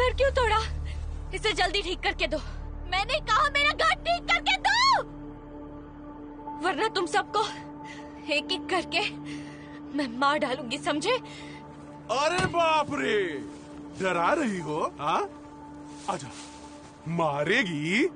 घर क्यों तोड़ा? इसे जल्दी ठीक करके दो। मैंने कहा मेरा घर ठीक करके दो, वरना तुम सबको एक एक करके मैं मार डालूंगी, समझे? अरे बाप रे, डरा रही हो? हाँ, आजा, मारेगी?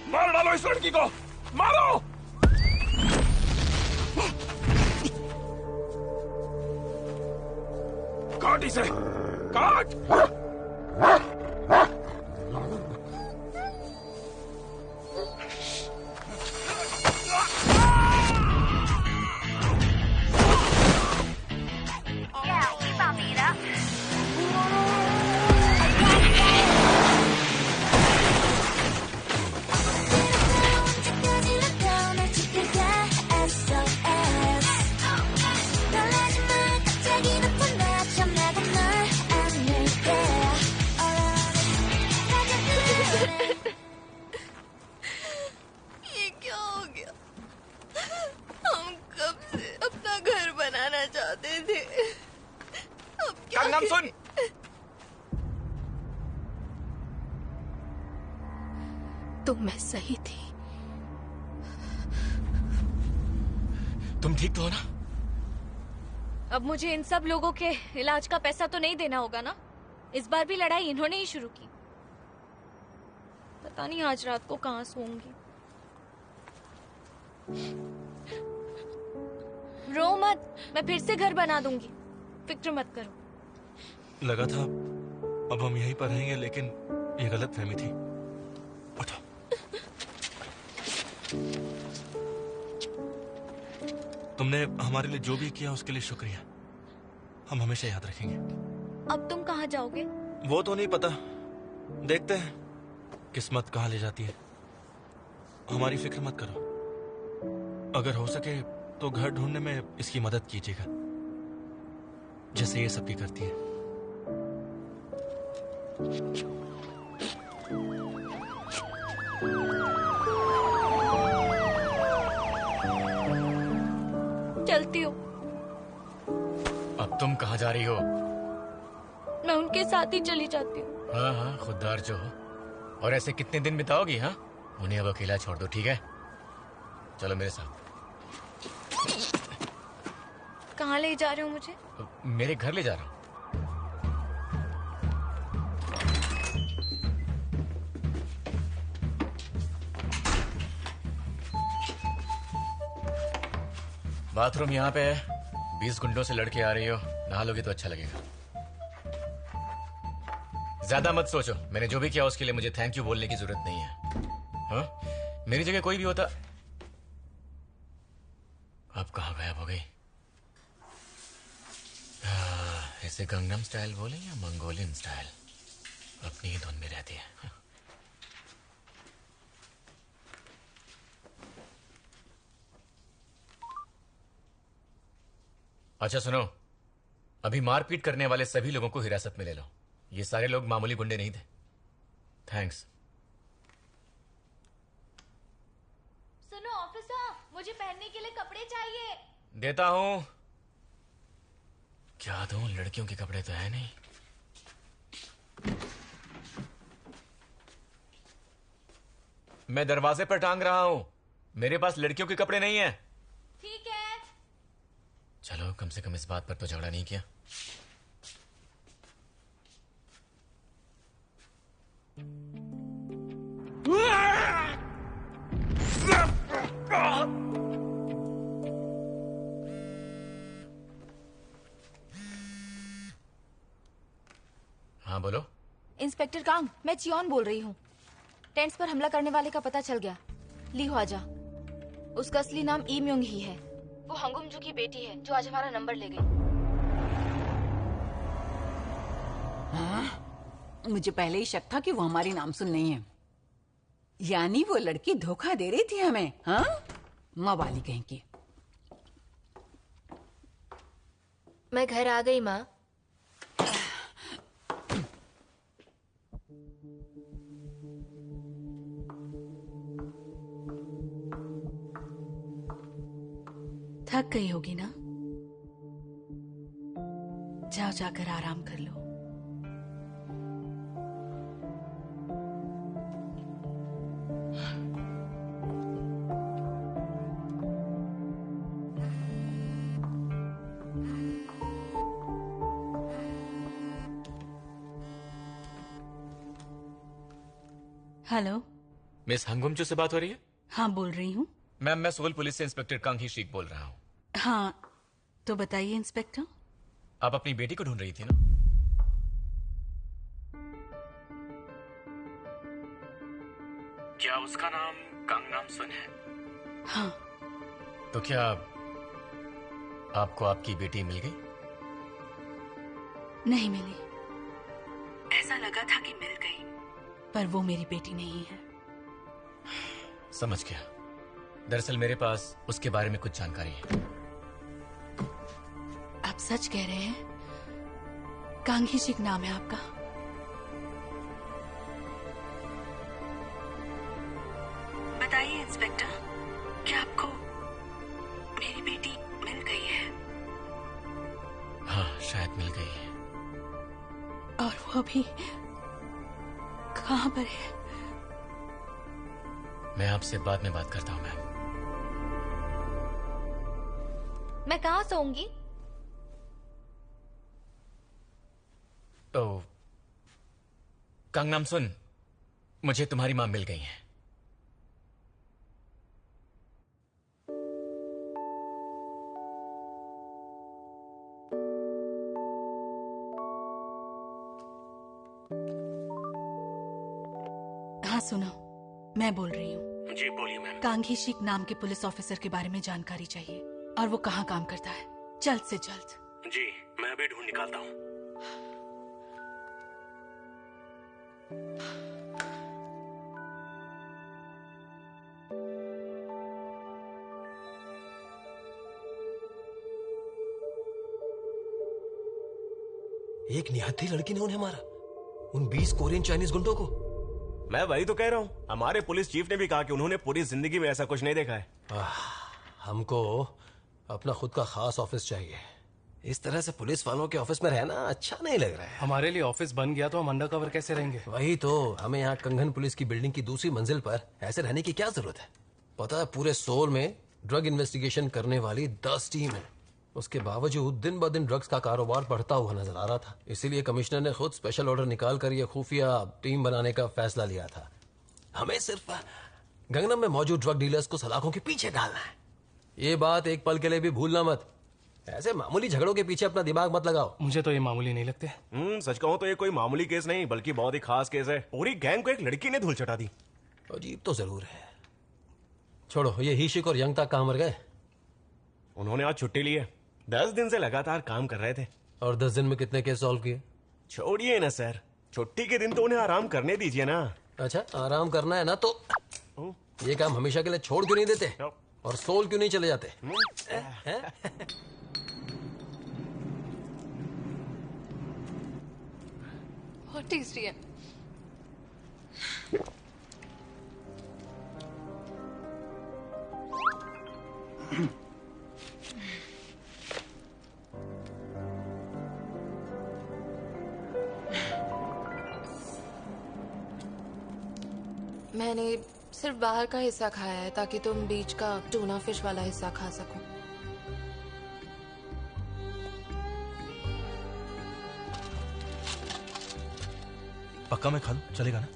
मार डालो इस लड़की को, मारो! काट इसे, काट! ये क्या हो गया? हम कब से अपना घर बनाना चाहते थे, अब क्या? नाम सुन। तो मैं सही थी। तुम ठीक तो हो ना? अब मुझे इन सब लोगों के इलाज का पैसा तो नहीं देना होगा ना? इस बार भी लड़ाई इन्होंने ही शुरू की। पता नहीं आज रात को कहाँ सोऊंगी। रो मत, मैं फिर से घर बना दूंगी, फिक्र मत करो। लगा था अब हम यहीं पर रहेंगे, लेकिन ये गलत फहमी थी। उठो। तुमने हमारे लिए जो भी किया उसके लिए शुक्रिया। हम हमेशा याद रखेंगे। अब तुम कहाँ जाओगे? वो तो नहीं पता, देखते हैं किस्मत कहाँ ले जाती है। हमारी फिक्र मत करो। अगर हो सके तो घर ढूंढने में इसकी मदद कीजिएगा, जैसे ये सबकी करती है। चलती हूँ। अब तुम कहाँ जा रही हो? मैं उनके साथ ही चली जाती हूँ। हाँ हाँ, खुददार जो हो। और ऐसे कितने दिन बिताओगी? हाँ, उन्हें अब अकेला छोड़ दो, ठीक है? चलो मेरे साथ। कहाँ ले जा रहे हो मुझे? मेरे घर ले जा रहा हूँ। बाथरूम यहाँ पे है। 20 गुंडों से लड़के आ रही हो, नहा लोगे तो अच्छा लगेगा। ज्यादा मत सोचो, मैंने जो भी किया उसके लिए मुझे थैंक यू बोलने की जरूरत नहीं है। हाँ, मेरी जगह कोई भी होता। अब कहाँ गायब हो गई? इसे गंगनम स्टाइल बोले या मंगोलियन स्टाइल? अपनी ही धुन में रहती है। अच्छा सुनो, अभी मारपीट करने वाले सभी लोगों को हिरासत में ले लो। ये सारे लोग मामूली गुंडे नहीं थे। थैंक्स। सुनो ऑफिसर, मुझे पहनने के लिए कपड़े चाहिए। देता हूं। क्या दूं? लड़कियों के कपड़े तो है नहीं। मैं दरवाजे पर टांग रहा हूं। मेरे पास लड़कियों के कपड़े नहीं हैं। ठीक है। चलो, कम से कम इस बात पर तो झगड़ा नहीं किया। हाँ बोलो। इंस्पेक्टर कांग, मैं चियोन बोल रही हूँ। टेंट्स पर हमला करने वाले का पता चल गया। ली ख्वाजा। उसका असली नाम ई म्योंग ही है। वो हंगुमजू की बेटी है जो आज हमारा नंबर ले गई। हाँ? मुझे पहले ही शक था कि वो हमारी नामसुन नहीं है। यानी वो लड़की धोखा दे रही थी हमें। हाँ, मवाली कहीं की। मैं घर आ गई माँ। थक गई होगी ना? जाओ, जाकर आराम कर लो। हेलो, मिस हंगुमचू से बात हो रही है? हाँ बोल रही हूँ। मैम, मैं सोल पुलिस से इंस्पेक्टर कांग ही शीख बोल रहा हूँ। हाँ, तो बताइए इंस्पेक्टर। आप अपनी बेटी को ढूंढ रही थी ना? क्या उसका नाम कांग नामसुन है? हाँ। तो क्या आपको आपकी बेटी मिल गई? नहीं मिली। ऐसा लगा था कि मिल गई, पर वो मेरी बेटी नहीं है। समझ गया। दरअसल मेरे पास उसके बारे में कुछ जानकारी है। आप सच कह रहे हैं? कांग ही शीख नाम है आपका? बताइए इंस्पेक्टर, क्या आपको मेरी बेटी मिल गई है? हाँ, शायद मिल गई है। और वो अभी कहाँ पर है? मैं आपसे बाद में बात करता हूँ मैम। मैं कहाँ सोऊंगी? ओह, कांग नामसुन, मुझे तुम्हारी मां मिल गई है। हाँ सुनो, मैं बोल रही हूँ। जी बोलिए मैम। कांग ही शीख नाम के पुलिस ऑफिसर के बारे में जानकारी चाहिए, और वो कहाँ काम करता है, जल्द से जल्द। जी, मैं अभी ढूंढ निकालता हूँ। एक निहत्थी लड़की ने उन्हें मारा, उन 20 कोरियन चाइनीज गुंडों को। मैं वही तो कह रहा हूँ। हमारे पुलिस चीफ ने भी कहा कि उन्होंने पूरी जिंदगी में ऐसा कुछ नहीं देखा है। हमको अपना खुद का खास ऑफिस चाहिए। इस तरह से पुलिस वालों के ऑफिस में रहना अच्छा नहीं लग रहा है। हमारे लिए ऑफिस बन गया तो हम अंडर कवर कैसे रहेंगे? वही तो, हमें यहाँ कंगन पुलिस की बिल्डिंग की दूसरी मंजिल पर ऐसे रहने की क्या जरूरत है? पता है, पूरे सोल में ड्रग इन्वेस्टिगेशन करने वाली 10 टीम है। उसके बावजूद दिन ब दिन ड्रग्स का कारोबार बढ़ता हुआ नजर आ रहा था। इसीलिए कमिश्नर ने खुद स्पेशल ऑर्डर निकाल कर यह खुफिया टीम बनाने का फैसला लिया था। हमें सिर्फ गंगनम में मौजूद ड्रग डीलर्स को सलाखों के पीछे डालना है। ये बात एक पल के लिए भी भूलना मत। ऐसे मामूली झगड़ों के पीछे अपना दिमाग मत लगाओ। मुझे तो ये मामूली नहीं लगते। सच कहूं तो ये कोई मामूली केस नहीं बल्कि बहुत ही खास केस है। पूरी गैंग को एक लड़की ने धूल चटा दी। अजीब तो जरूर है। छोड़ो, ये हीशिक और यंग तक कहां मर गए? उन्होंने आज छुट्टी ली है। 10 दिन से लगातार काम कर रहे थे। और 10 दिन में कितने केस सॉल्व किए? छोड़िए ना सर, छुट्टी के दिन तो उन्हें आराम करने दीजिए ना। अच्छा, आराम करना है ना तो ये काम हमेशा के लिए छोड़ क्यों नहीं देते? और सोल क्यों नहीं चले जाते? बहुत टेस्टी है। मैंने सिर्फ बाहर का हिस्सा खाया है ताकि तुम बीच का टूना फिश वाला हिस्सा खा सको। पक्का मैं खा लूं, चलेगा ना?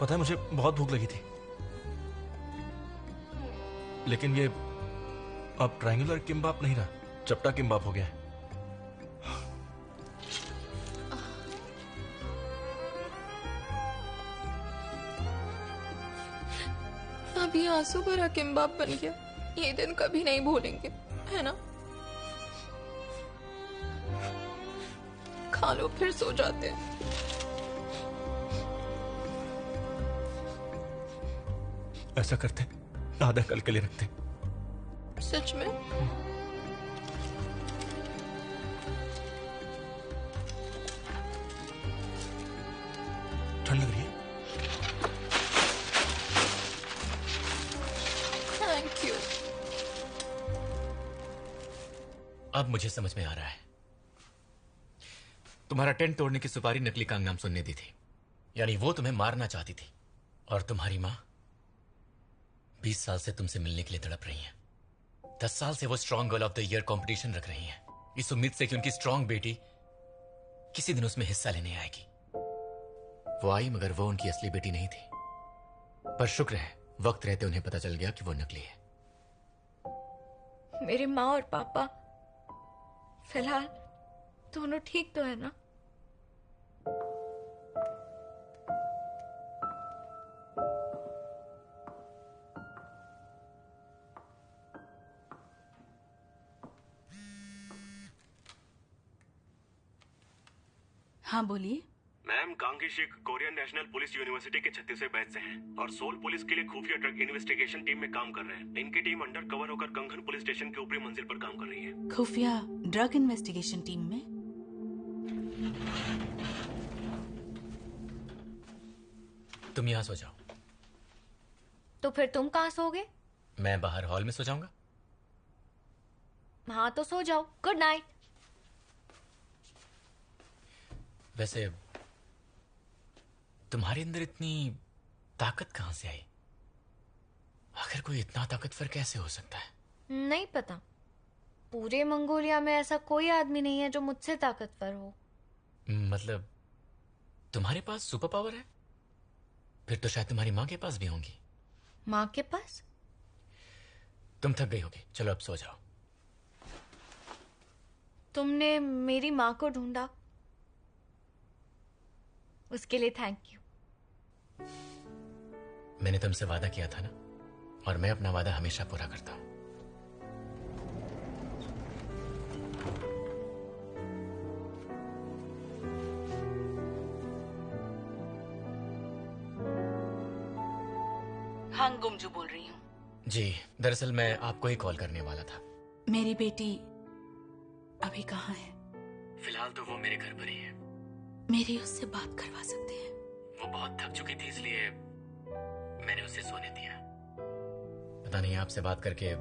पता है मुझे बहुत भूख लगी थी, लेकिन ये अब ट्रायंगुलर किम्बाप नहीं रहा, चपटा किम्बाप हो गया है। अभी आंसू भरा किम्बाप बन गया। ये दिन कभी नहीं भूलेंगे, है ना? खा लो फिर सो जाते हैं। ऐसा करते, आधा कल के लिए रखते। सच में? ठंड लग रही है? Thank you. अब मुझे समझ में आ रहा है। तुम्हारा टेंट तोड़ने की सुपारी नकली कांग नाम सुनने दी थी, यानी वो तुम्हें मारना चाहती थी। और तुम्हारी माँ 20 साल से तुमसे मिलने के लिए तड़प रही हैं। 10 साल से वो strong girl of the year competition रख रही हैं, इस उम्मीद से कि उनकी स्ट्रॉन्ग बेटी किसी दिन उसमें हिस्सा लेने आएगी। वो आई, मगर वो उनकी असली बेटी नहीं थी। पर शुक्र है वक्त रहते उन्हें पता चल गया कि वो नकली है। मेरे माँ और पापा फिलहाल दोनों ठीक तो है ना? हाँ बोलिए। मैम, कांगी Sheikh Korean National Police University के 36वें बैच से हैं और सोल पुलिस के लिए खुफिया ड्रग इन्वेस्टिगेशन टीम में काम कर रहे हैं। इनकी टीम अंडर कवर होकर कंगन पुलिस स्टेशन के ऊपरी मंजिल पर काम कर रही है। खुफिया ड्रग इन्वेस्टिगेशन टीम में? तुम यहां सो जाओ। तो फिर तुम कहाँ सोगे? मैं बाहर हॉल में सो जाऊंगा। हाँ तो सो जाओ। Good night. वैसे तुम्हारे अंदर इतनी ताकत कहां से आई? आखिर कोई इतना ताकतवर कैसे हो सकता है? नहीं पता। पूरे मंगोलिया में ऐसा कोई आदमी नहीं है जो मुझसे ताकतवर हो। मतलब तुम्हारे पास सुपर पावर है? फिर तो शायद तुम्हारी माँ के पास भी होंगी। माँ के पास? तुम थक गई होगी, चलो अब सो जाओ। तुमने मेरी माँ को ढूंढा, उसके लिए थैंक यू। मैंने तुमसे वादा किया था ना, और मैं अपना वादा हमेशा पूरा करता हूं। हाँ, गुमजू बोल रही हूँ। जी, दरअसल मैं आपको ही कॉल करने वाला था। मेरी बेटी अभी कहाँ है? फिलहाल तो वो मेरे घर पर ही है। मेरी उससे बात करवा सकते हैं? वो बहुत थक चुकी थी, इसलिए मैंने उसे सोने दिया। पता नहीं आपसे बात करके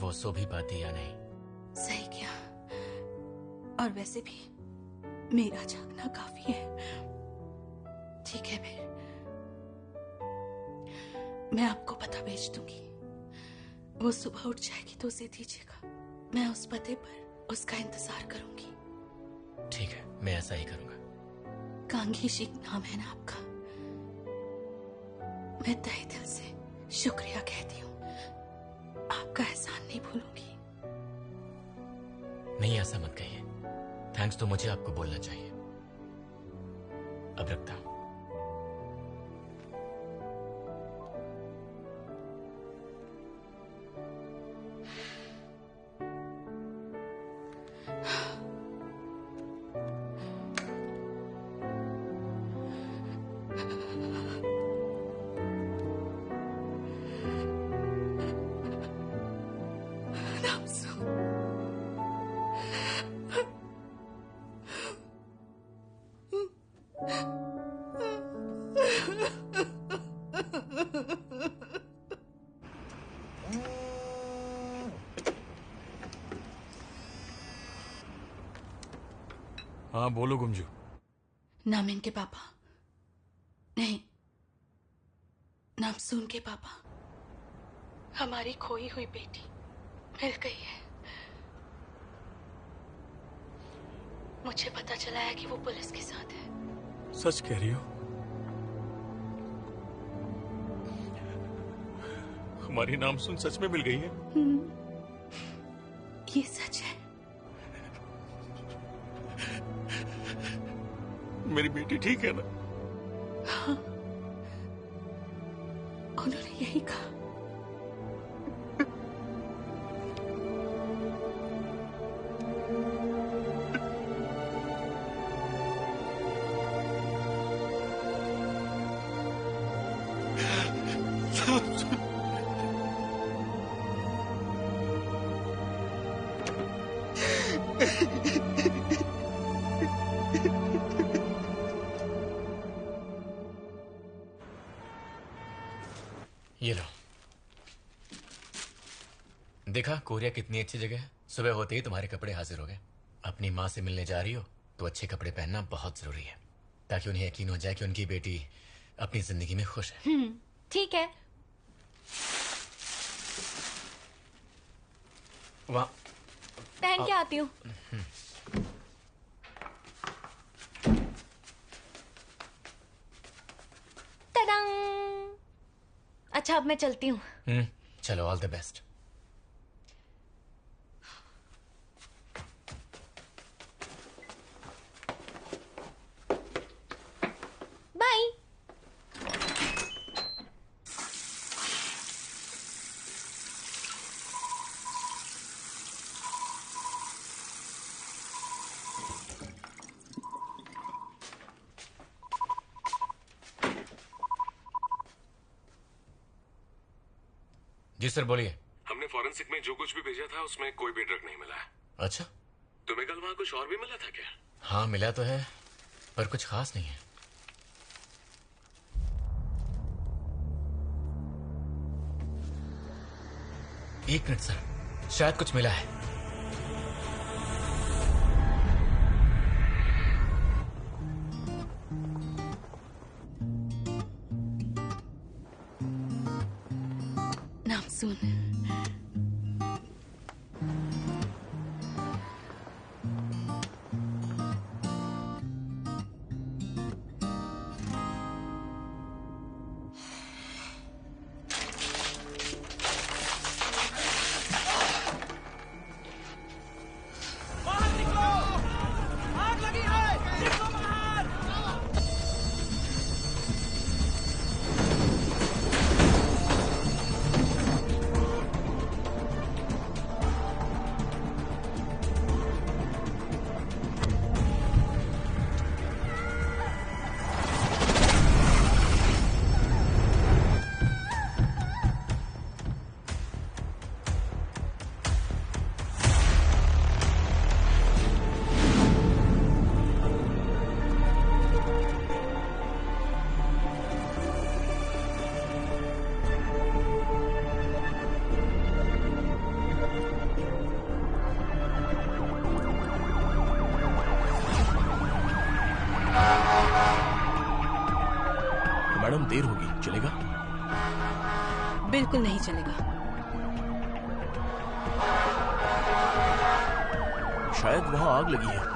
वो सो भी पाती या नहीं। सही किया। और वैसे भी मेरा जागना काफी है। ठीक है, फिर मैं आपको पता भेज दूंगी। वो सुबह उठ जाएगी तो उसे दीजिएगा। मैं उस पते पर उसका इंतजार करूंगी। ठीक है, मैं ऐसा ही करूंगा। कांगी शेख नाम है ना आपका? मैं तहे दिल से शुक्रिया कहती हूँ। आपका एहसान नहीं भूलूंगी। नहीं, ऐसा मत कहिए। थैंक्स तो मुझे आपको बोलना चाहिए। अब रखता हूं। हाँ बोलो गुमजू। नामिन के पापा, नहीं, नामसून के पापा, हमारी खोई हुई बेटी मिल गई है। मुझे पता चला है कि वो पुलिस के साथ है। सच कह रही हो? हमारी नामसून सच में मिल गई है? ये सच है। मेरी बेटी ठीक है ना? हाँ, उन्होंने यही कहा। ये लो। देखा कोरिया कितनी अच्छी जगह है। सुबह होते ही तुम्हारे कपड़े हाजिर हो गए। अपनी माँ से मिलने जा रही हो तो अच्छे कपड़े पहनना बहुत जरूरी है, ताकि उन्हें यकीन हो जाए कि उनकी बेटी अपनी जिंदगी में खुश है। ठीक है। वाह, पहन के आती हूँ। तड़ंग। अच्छा, अब मैं चलती हूँ। चलो, ऑल द बेस्ट। बाय। जी सर, बोलिए। हमने फॉरेंसिक में जो कुछ भी भेजा था उसमें कोई भी ड्रग नहीं मिला है। अच्छा, तुम्हें कल वहां कुछ और भी मिला था क्या? हाँ मिला तो है, पर कुछ खास नहीं है। एक मिनट सर, शायद कुछ मिला है। नामसून। मैडम देर होगी, चलेगा? बिल्कुल नहीं चलेगा। शायद वहां आग लगी है।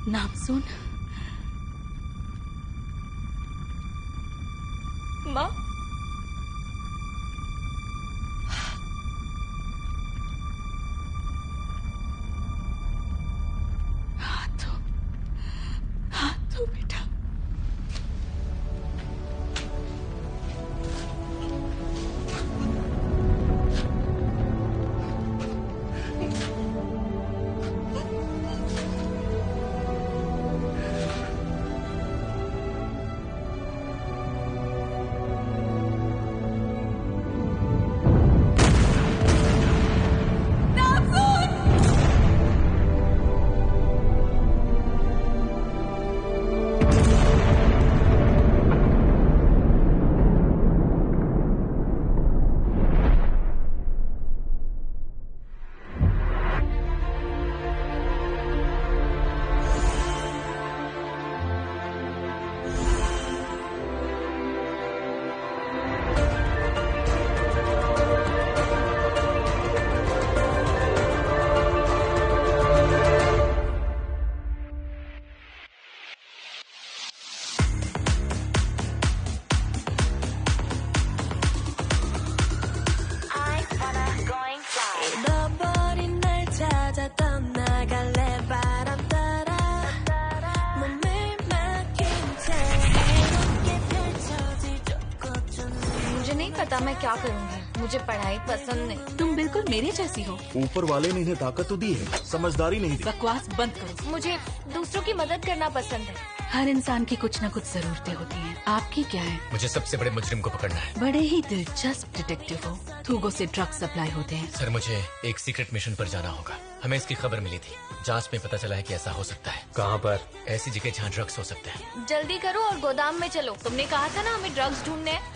नाम सुन। माँ, हाथ धो बेटा। पता मैं क्या करूंगी, मुझे पढ़ाई पसंद नहीं। तुम बिल्कुल मेरे जैसी हो। ऊपर वाले ने इन्हें ताकत तो दी है, समझदारी नहीं दी। बकवास बंद करो। मुझे दूसरों की मदद करना पसंद है। हर इंसान की कुछ न कुछ जरूरतें होती हैं। आपकी क्या है? मुझे सबसे बड़े मुजरिम को पकड़ना है। बड़े ही दिलचस्प डिटेक्टिव हो। थूगो से ड्रग सप्लाई होते हैं। सर, मुझे एक सीक्रेट मिशन पर जाना होगा। हमें इसकी खबर मिली थी, जांच में पता चला है कि ऐसा हो सकता है। कहाँ पर? ऐसी जगह जहाँ ड्रग्स हो सकते हैं। जल्दी करो और गोदाम में चलो। तुमने कहा था ना हमें ड्रग्स ढूंढने हैं।